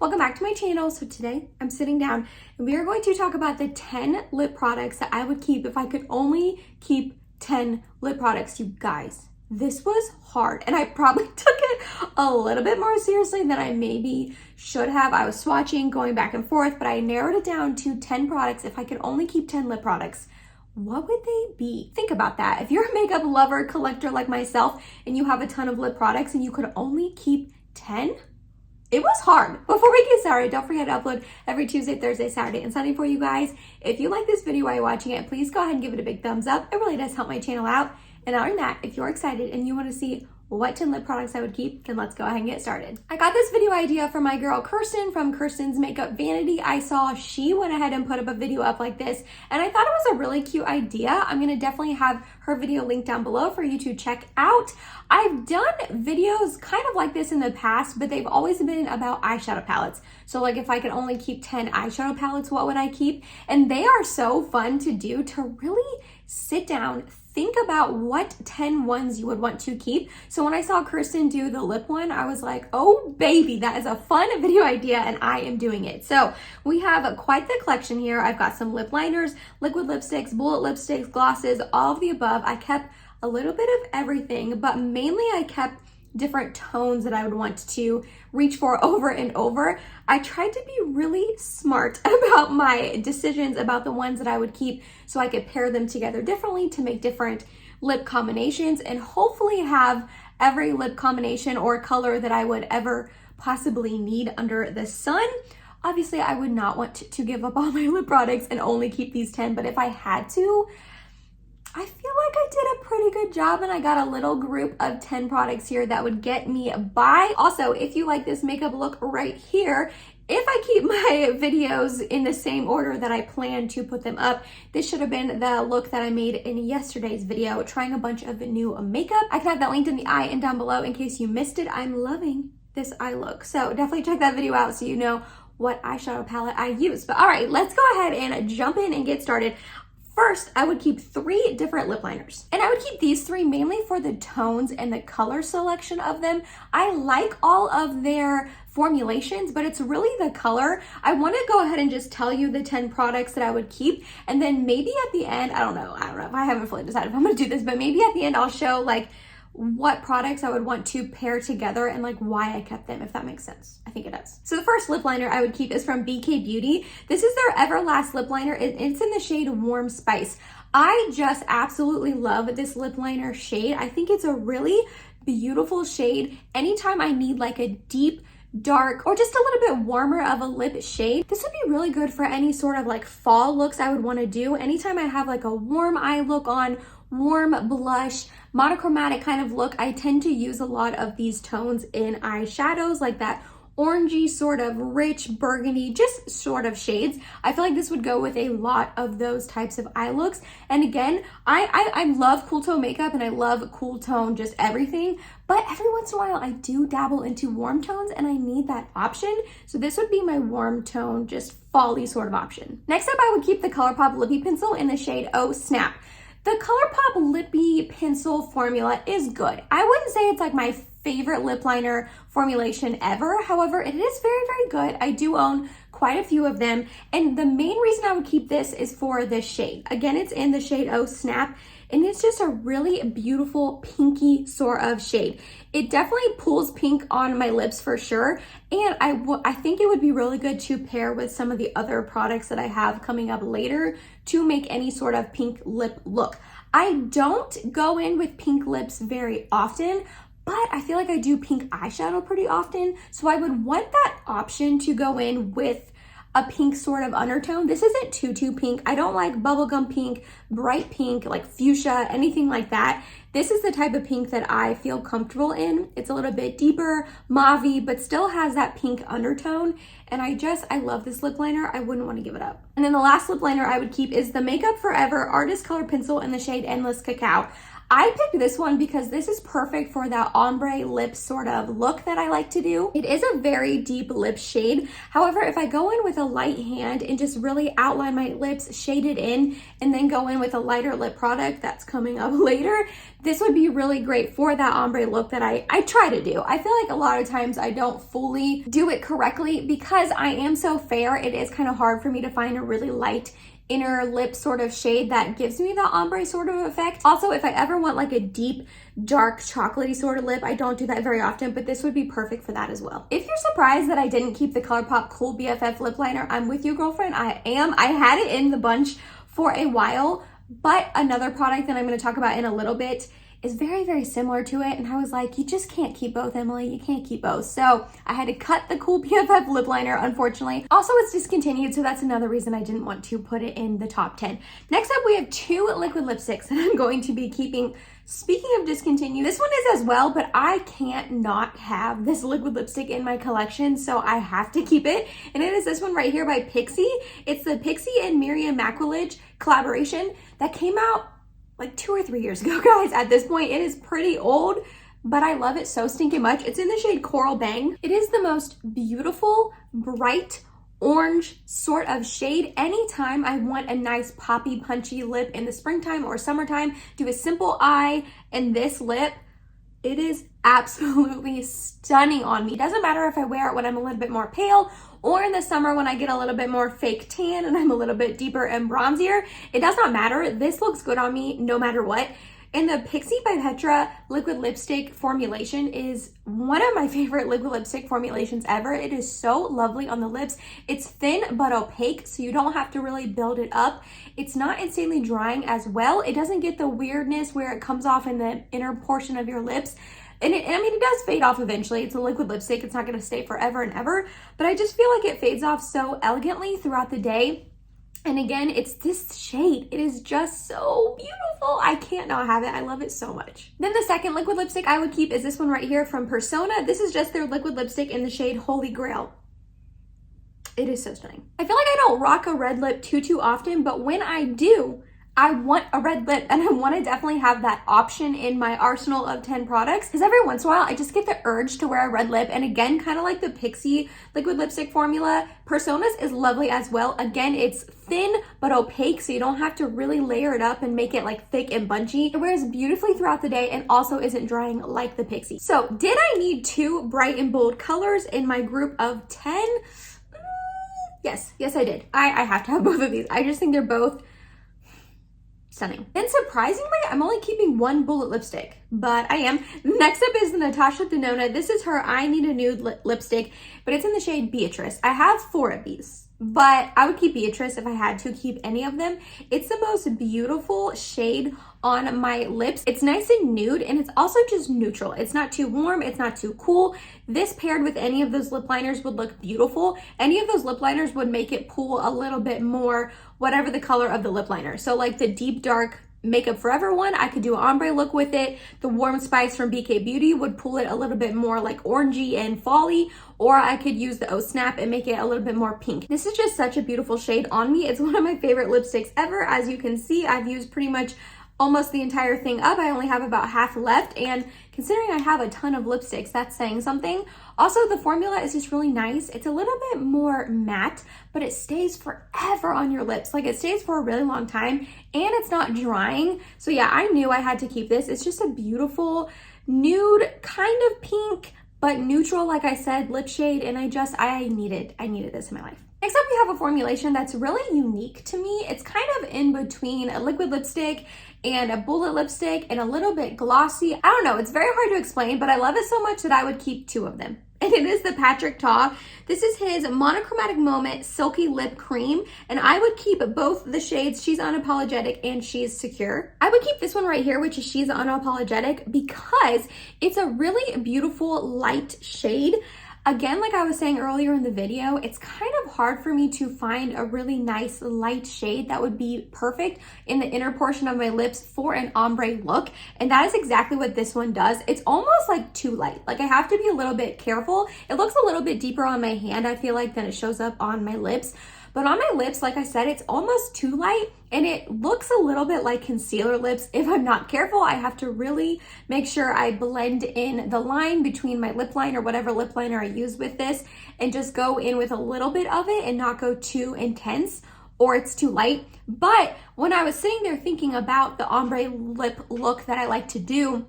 welcome back to my channel. So today I'm sitting down and we are going to talk about the 10 lip products that I would keep if I could only keep 10 lip products. You guys, this was hard and I probably took it a little bit more seriously than I maybe should have. I was swatching, going back and forth, but I narrowed it down to 10 products. If I could only keep 10 lip products, what would they be? Think about that. If you're a makeup lover, collector like myself, and you have a ton of lip products and you could only keep 10, it was hard. Before we get started, don't forget to upload every Tuesday, Thursday, Saturday, and Sunday for you guys. If you like this video while you're watching it, please go ahead and give it a big thumbs up. It really does help my channel out. And other than that, if you're excited and you want to see what 10 lip products I would keep, then let's go ahead and get started. I got this video idea from my girl Kirsten from Kirsten's Makeup Vanity. I saw she went ahead and put up a video up like this, and I thought it was a really cute idea. I'm gonna definitely have her video linked down below for you to check out. I've done videos kind of like this in the past, but they've always been about eyeshadow palettes. So like if I could only keep 10 eyeshadow palettes, what would I keep? And they are so fun to do, to really sit down, think about what 10 ones you would want to keep. So when I saw Kirsten do the lip one, I was like, oh baby, that is a fun video idea and I am doing it. So we have quite the collection here. I've got some lip liners, liquid lipsticks, bullet lipsticks, glosses, all of the above. I kept a little bit of everything, but mainly I kept different tones that I would want to reach for over and over. I tried to be really smart about my decisions about the ones that I would keep so I could pair them together differently to make different lip combinations and hopefully have every lip combination or color that I would ever possibly need under the sun. Obviously, I would not want to give up all my lip products and only keep these 10, but if I had to, I feel like I did a pretty good job and I got a little group of 10 products here that would get me by. Also, if you like this makeup look right here, if I keep my videos in the same order that I plan to put them up, this should have been the look that I made in yesterday's video, trying a bunch of new makeup. I can have that linked in the eye and down below in case you missed it. I'm loving this eye look. So definitely check that video out so you know what eyeshadow palette I use. But all right, let's go ahead and jump in and get started. First, I would keep 3 different lip liners. And I would keep these 3 mainly for the tones and the color selection of them. I like all of their formulations, but it's really the color. I want to go ahead and just tell you the 10 products that I would keep. And then maybe at the end, I don't know if I haven't fully decided if I'm going to do this, but maybe at the end I'll show like what products I would want to pair together and like why I kept them, if that makes sense. I think it does. So the first lip liner I would keep is from BK Beauty. This is their Everlast lip liner. It's in the shade Warm Spice. I just absolutely love this lip liner shade. I think it's a really beautiful shade. Anytime I need like a deep, dark, or just a little bit warmer of a lip shade, this would be really good for any sort of like fall looks I would want to do. Anytime I have like a warm eye look on, warm blush, monochromatic kind of look, I tend to use a lot of these tones in eyeshadows, like that orangey sort of rich burgundy, just sort of shades. I feel like this would go with a lot of those types of eye looks. And again, I love cool tone makeup and I love cool tone just everything, but every once in a while I do dabble into warm tones and I need that option. So this would be my warm tone, just fall-y sort of option. Next up, I would keep the ColourPop Lippy Pencil in the shade Oh Snap. The ColourPop Lippy Pencil formula is good. I wouldn't say it's like my favorite lip liner formulation ever. However, it is very, very good. I do own quite a few of them. And the main reason I would keep this is for this shade. Again, it's in the shade Oh Snap. And it's just a really beautiful pinky sort of shade. It definitely pulls pink on my lips for sure. And I think it would be really good to pair with some of the other products that I have coming up later to make any sort of pink lip look. I don't go in with pink lips very often, but I feel like I do pink eyeshadow pretty often. So I would want that option to go in with a pink sort of undertone. This isn't too pink. I don't like bubblegum pink, bright pink, like fuchsia, anything like that. This is the type of pink that I feel comfortable in. It's a little bit deeper, mauve-y, but still has that pink undertone. And I love this lip liner. I wouldn't want to give it up. And then the last lip liner I would keep is the Makeup Forever Artist Color Pencil in the shade Endless Cacao. I picked this one because this is perfect for that ombre lip sort of look that I like to do. It is a very deep lip shade. However, if I go in with a light hand and just really outline my lips, shade it in, and then go in with a lighter lip product that's coming up later, this would be really great for that ombre look that I try to do. I feel like a lot of times I don't fully do it correctly because I am so fair. It is kind of hard for me to find a really light inner lip sort of shade that gives me the ombre sort of effect. Also, if I ever want like a deep, dark, chocolatey sort of lip, I don't do that very often, but this would be perfect for that as well. If you're surprised that I didn't keep the ColourPop Cool BFF lip liner, I'm with you, girlfriend. I am. I had it in the bunch for a while, but another product that I'm going to talk about in a little bit is very, very similar to it. And I was like, you just can't keep both, Emily. You can't keep both. So I had to cut the Cool BFF lip liner, unfortunately. Also, it's discontinued, so that's another reason I didn't want to put it in the top 10. Next up, we have 2 liquid lipsticks that I'm going to be keeping. Speaking of discontinued, this one is as well, but I can't not have this liquid lipstick in my collection, so I have to keep it. And it is this one right here by Pixi. It's the Pixi and Miriam Makowicz collaboration that came out like 2 or 3 years ago, guys. At this point, it is pretty old, but I love it so stinking much. It's in the shade Coral Bang. It is the most beautiful, bright orange sort of shade. Anytime I want a nice poppy, punchy lip in the springtime or summertime, do a simple eye and this lip, it is absolutely stunning on me. It doesn't matter if I wear it when I'm a little bit more pale or in the summer when I get a little bit more fake tan and I'm a little bit deeper and bronzier. It does not matter. This looks good on me no matter what. And the Pixi by Petra liquid lipstick formulation is one of my favorite liquid lipstick formulations ever. It is so lovely on the lips. It's thin but opaque, so you don't have to really build it up. It's not insanely drying as well. It doesn't get the weirdness where it comes off in the inner portion of your lips. And I mean, it does fade off eventually. It's a liquid lipstick. It's not going to stay forever and ever. But I just feel like it fades off so elegantly throughout the day. And again, it's this shade. It is just so beautiful. I can't not have it. I love it so much. Then the second liquid lipstick I would keep is this one right here from Persona. This is just their liquid lipstick in the shade Holy Grail. It is so stunning. I feel like I don't rock a red lip too often, but when I do, I want a red lip and I want to definitely have that option in my arsenal of 10 products because every once in a while I just get the urge to wear a red lip. And again, kind of like the Pixi liquid lipstick formula, Persona's is lovely as well. Again, it's thin but opaque, so you don't have to really layer it up and make it like thick and bunchy. It wears beautifully throughout the day and also isn't drying like the Pixi. So did I need 2 bright and bold colors in my group of 10? Yes, I did. I have to have both of these. I just think they're both stunning. And surprisingly, I'm only keeping 1 bullet lipstick, but I am. Next up is the Natasha Denona. This is her I Need a Nude lipstick, but it's in the shade Beatrice. I have 4 of these, but I would keep Beatrice if I had to keep any of them. It's the most beautiful shade on my lips. It's nice and nude, and it's also just neutral. It's not too warm, it's not too cool. This paired with any of those lip liners would look beautiful. Any of those lip liners would make it pull a little bit more whatever the color of the lip liner. So like the deep dark Makeup Forever one, I could do an ombre look with it. The Warm Spice from BK Beauty would pull it a little bit more like orangey and fall-y, or I could use the Oh Snap and make it a little bit more pink. This is just such a beautiful shade on me. It's one of my favorite lipsticks ever. As you can see, I've used pretty much almost the entire thing up. I only have about half left, and considering I have a ton of lipsticks, that's saying something. Also, the formula is just really nice. It's a little bit more matte, but it stays forever on your lips. Like, it stays for a really long time, and it's not drying. So yeah, I knew I had to keep this. It's just a beautiful nude, kind of pink, but neutral, like I said, lip shade, and I needed this in my life. Next up, we have a formulation that's really unique to me. It's kind of in between a liquid lipstick and a bullet lipstick and a little bit glossy. I don't know, it's very hard to explain, but I love it so much that I would keep 2 of them. And it is the Patrick Ta. This is his Monochromatic Moment Silky Lip Cream, and I would keep both the shades She's Unapologetic and She's Secure. I would keep this one right here, which is She's Unapologetic, because it's a really beautiful light shade. Again, like I was saying earlier in the video, it's kind of hard for me to find a really nice light shade that would be perfect in the inner portion of my lips for an ombre look. And that is exactly what this one does. It's almost like too light. Like, I have to be a little bit careful. It looks a little bit deeper on my hand, I feel like, than it shows up on my lips. But on my lips, like I said, it's almost too light and it looks a little bit like concealer lips. If I'm not careful, I have to really make sure I blend in the line between my lip liner, whatever lip liner I use with this, and just go in with a little bit of it and not go too intense or it's too light. But when I was sitting there thinking about the ombre lip look that I like to do,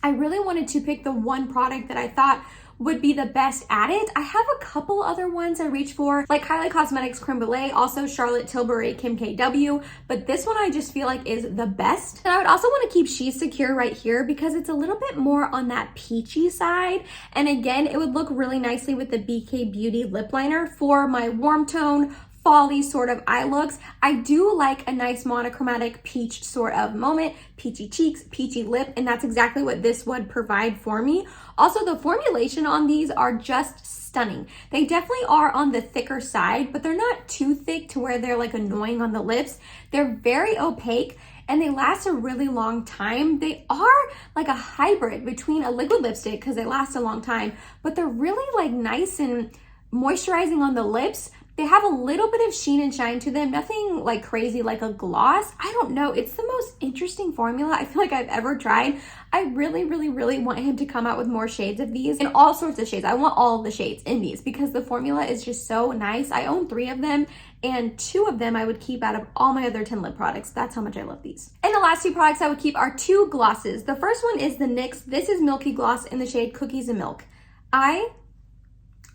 I really wanted to pick the one product that I thought would be the best at it. I have a couple other ones I reach for, like Kylie Cosmetics Creme Brulee, also Charlotte Tilbury Kim KW, but this one I just feel like is the best. And I would also want to keep She's Secure right here because it's a little bit more on that peachy side. And again, it would look really nicely with the BK Beauty lip liner for my warm tone, fall-y sort of eye looks. I do like a nice monochromatic peach sort of moment, peachy cheeks, peachy lip, and that's exactly what this would provide for me. Also, the formulation on these are just stunning. They definitely are on the thicker side, but they're not too thick to where they're like annoying on the lips. They're very opaque and they last a really long time. They are like a hybrid between a liquid lipstick because they last a long time, but they're really like nice and moisturizing on the lips. They have a little bit of sheen and shine to them, nothing like crazy like a gloss. I don't know, it's the most interesting formula I feel like I've ever tried. I really, really, really want him to come out with more shades of these in all sorts of shades. I want all of the shades in these because the formula is just so nice. I own 3 of them and 2 of them I would keep out of all my other 10 lip products. That's how much I love these. And the last 2 products I would keep are 2 glosses. The first one is the NYX. This is Milky Gloss in the shade Cookies and Milk. I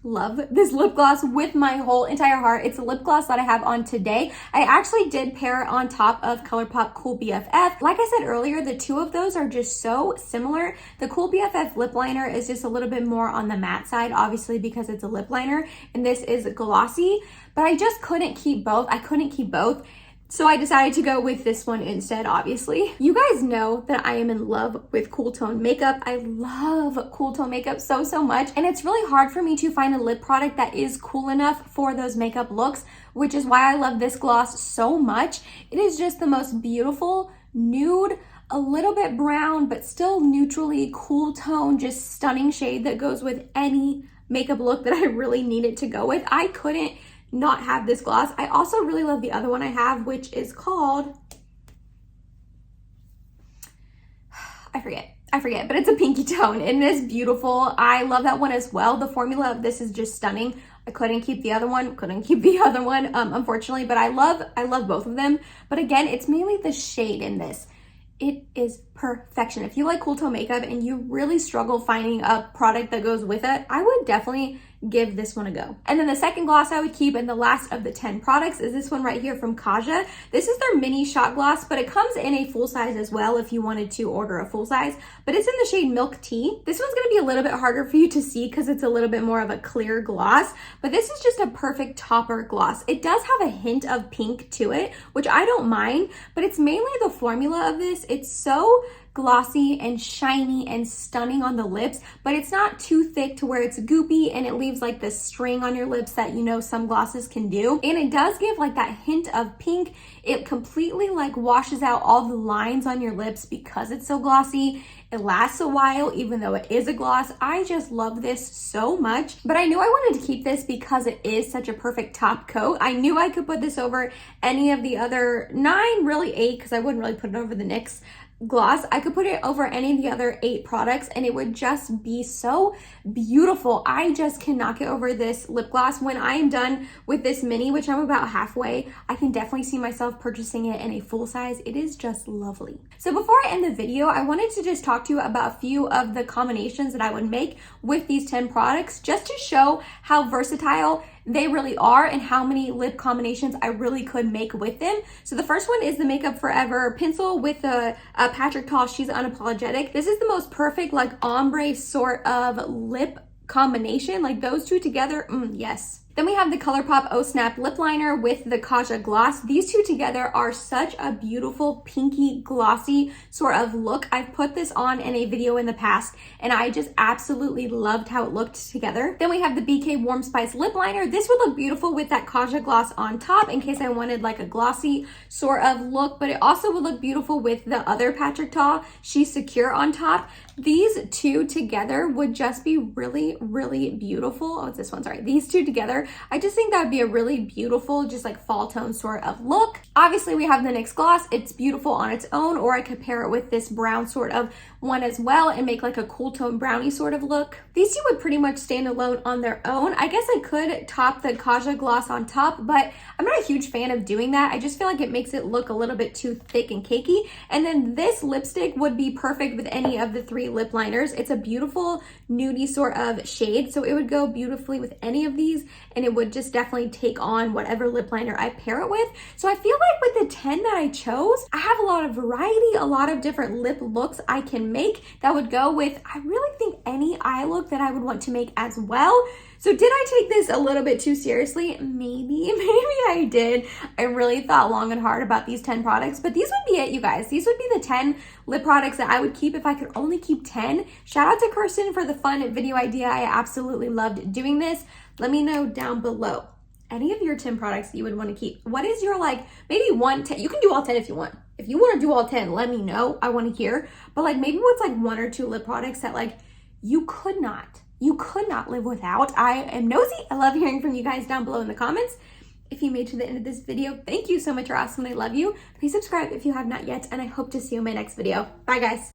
love this lip gloss with my whole entire heart. It's a lip gloss that I have on today. I actually did pair it on top of ColourPop Cool BFF. Like I said earlier, the 2 of those are just so similar. The Cool BFF lip liner is just a little bit more on the matte side, obviously because it's a lip liner, and this is glossy, but I just couldn't keep both. I couldn't keep both. So I decided to go with this one instead, obviously. You guys know that I am in love with cool tone makeup. I love cool tone makeup so, so much. And it's really hard for me to find a lip product that is cool enough for those makeup looks, which is why I love this gloss so much. It is just the most beautiful nude, a little bit brown, but still neutrally cool tone, just stunning shade that goes with any makeup look that I really need it to go with. I couldn't not have this gloss. I also really love the other one I have, which is called, I forget, but it's a pinky tone and it is beautiful. I love that one as well. The formula of this is just stunning. I couldn't keep the other one, unfortunately, but I love both of them. But again, it's mainly the shade in this. It is perfection. If you like cool tone makeup and you really struggle finding a product that goes with it, I would definitely give this one a go. And then the second gloss I would keep, and the last of the 10 products, is this one right here from Kaja. This is their mini shot gloss, but it comes in a full size as well if you wanted to order a full size, but it's in the shade Milk Tea. This one's gonna be a little bit harder for you to see because it's a little bit more of a clear gloss, but this is just a perfect topper gloss. It does have a hint of pink to it, which I don't mind, but it's mainly the formula of this. It's so glossy and shiny and stunning on the lips, but it's not too thick to where it's goopy and it leaves like this string on your lips that you know some glosses can do. And it does give like that hint of pink. It completely like washes out all the lines on your lips because it's so glossy. It lasts a while even though it is a gloss. I just love this so much, but I knew I wanted to keep this because it is such a perfect top coat. I knew I could put this over any of the other 9, really 8, because I wouldn't really put it over the NYX gloss. I could put it over any of the other 8 products and it would just be so beautiful. I just cannot get over this lip gloss. When I am done with this mini, which I'm about halfway, I can definitely see myself purchasing it in a full size. It is just lovely. So before I end the video, I wanted to just talk to you about a few of the combinations that I would make with these 10 products, just to show how versatile they really are and how many lip combinations I really could make with them. So the first one is the Makeup Forever pencil with a Patrick Ta She's Unapologetic. This is the most perfect like ombre sort of lip combination. Like those two together, yes. Then we have the ColourPop Oh Snap lip liner with the Kaja gloss. These two together are such a beautiful pinky glossy sort of look. I've put this on in a video in the past and I just absolutely loved how it looked together. Then we have the BK Warm Spice lip liner. This would look beautiful with that Kaja gloss on top in case I wanted like a glossy sort of look, but it also would look beautiful with the other Patrick Ta She's Secure on top. these two together would just be really, really beautiful. Oh, it's this one, sorry. These two together, I just think that would be a really beautiful, just like fall tone sort of look. Obviously, we have the NYX gloss. It's beautiful on its own, or I could pair it with this brown sort of one as well and make like a cool tone brownie sort of look. These two would pretty much stand alone on their own. I guess I could top the Kaja gloss on top, but I'm not a huge fan of doing that. I just feel like it makes it look a little bit too thick and cakey. And then this lipstick would be perfect with any of the 3 lip liners. It's a beautiful nudie sort of shade, so it would go beautifully with any of these, and it would just definitely take on whatever lip liner I pair it with. So I feel like with the 10 that I chose, I have a lot of variety, a lot of different lip looks I can make that would go with, I really think, any eye look that I would want to make as well. So did I take this a little bit too seriously? Maybe I did. I really thought long and hard about these 10 products, but these would be it, you guys. These would be the 10 lip products that I would keep if I could only keep 10. Shout out to Kirsten for the fun video idea. I absolutely loved doing this. Let me know down below any of your 10 products that you would want to keep. What is your, like, maybe 1, 10, you can do all 10 if you want. If you want to do all 10, let me know. I want to hear. But like maybe what's like 1 or 2 lip products that like you could not live without. I am nosy. I love hearing from you guys down below in the comments. If you made it to the end of this video, thank you so much. You're awesome. I love you. Please subscribe if you have not yet, and I hope to see you in my next video. Bye, guys.